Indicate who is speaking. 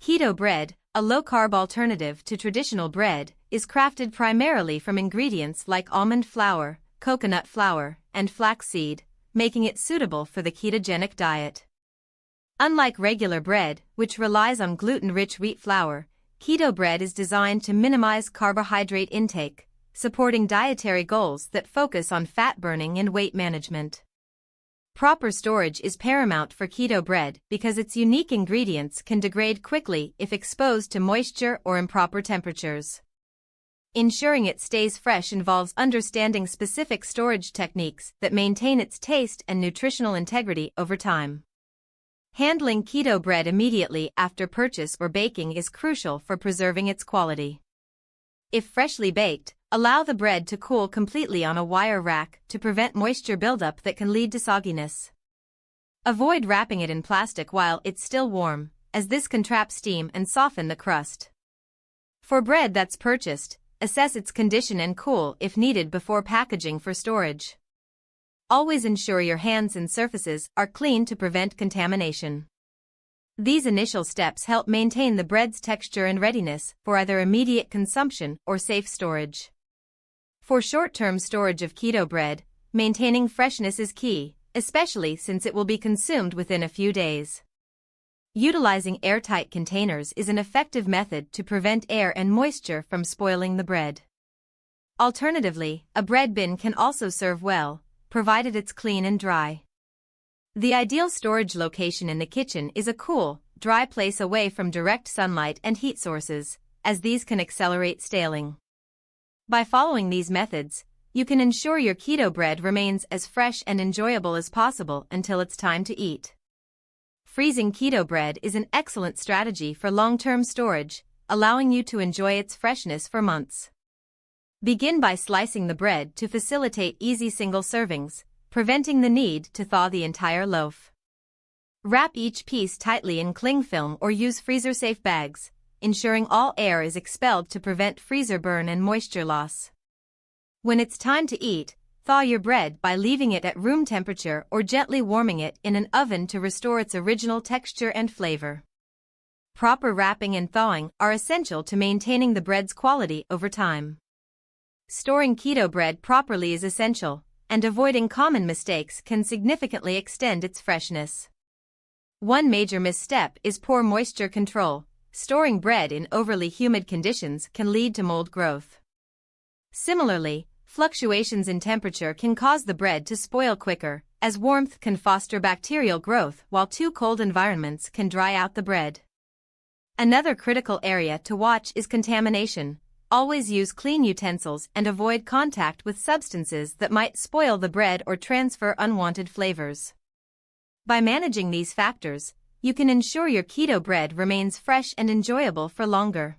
Speaker 1: Keto bread, a low-carb alternative to traditional bread, is crafted primarily from ingredients like almond flour, coconut flour, and flaxseed, making it suitable for the ketogenic diet. Unlike regular bread, which relies on gluten-rich wheat flour, keto bread is designed to minimize carbohydrate intake, supporting dietary goals that focus on fat burning and weight management. Proper storage is paramount for keto bread because its unique ingredients can degrade quickly if exposed to moisture or improper temperatures. Ensuring it stays fresh involves understanding specific storage techniques that maintain its taste and nutritional integrity over time. Handling keto bread immediately after purchase or baking is crucial for preserving its quality. If freshly baked, allow the bread to cool completely on a wire rack to prevent moisture buildup that can lead to sogginess. Avoid wrapping it in plastic while it's still warm, as this can trap steam and soften the crust. For bread that's purchased, assess its condition and cool if needed before packaging for storage. Always ensure your hands and surfaces are clean to prevent contamination. These initial steps help maintain the bread's texture and readiness for either immediate consumption or safe storage. For short-term storage of keto bread, maintaining freshness is key, especially since it will be consumed within a few days. Utilizing airtight containers is an effective method to prevent air and moisture from spoiling the bread. Alternatively, a bread bin can also serve well, provided it's clean and dry. The ideal storage location in the kitchen is a cool, dry place away from direct sunlight and heat sources, as these can accelerate staling. By following these methods, you can ensure your keto bread remains as fresh and enjoyable as possible until it's time to eat. Freezing keto bread is an excellent strategy for long-term storage, allowing you to enjoy its freshness for months. Begin by slicing the bread to facilitate easy single servings, preventing the need to thaw the entire loaf. Wrap each piece tightly in cling film or use freezer-safe bags, ensuring all air is expelled to prevent freezer burn and moisture loss. When it's time to eat, thaw your bread by leaving it at room temperature or gently warming it in an oven to restore its original texture and flavor. Proper wrapping and thawing are essential to maintaining the bread's quality over time. Storing keto bread properly is essential, and avoiding common mistakes can significantly extend its freshness. One major misstep is poor moisture control. Storing bread in overly humid conditions can lead to mold growth. Similarly, fluctuations in temperature can cause the bread to spoil quicker, as warmth can foster bacterial growth while too cold environments can dry out the bread. Another critical area to watch is contamination. Always use clean utensils and avoid contact with substances that might spoil the bread or transfer unwanted flavors. By managing these factors, you can ensure your keto bread remains fresh and enjoyable for longer.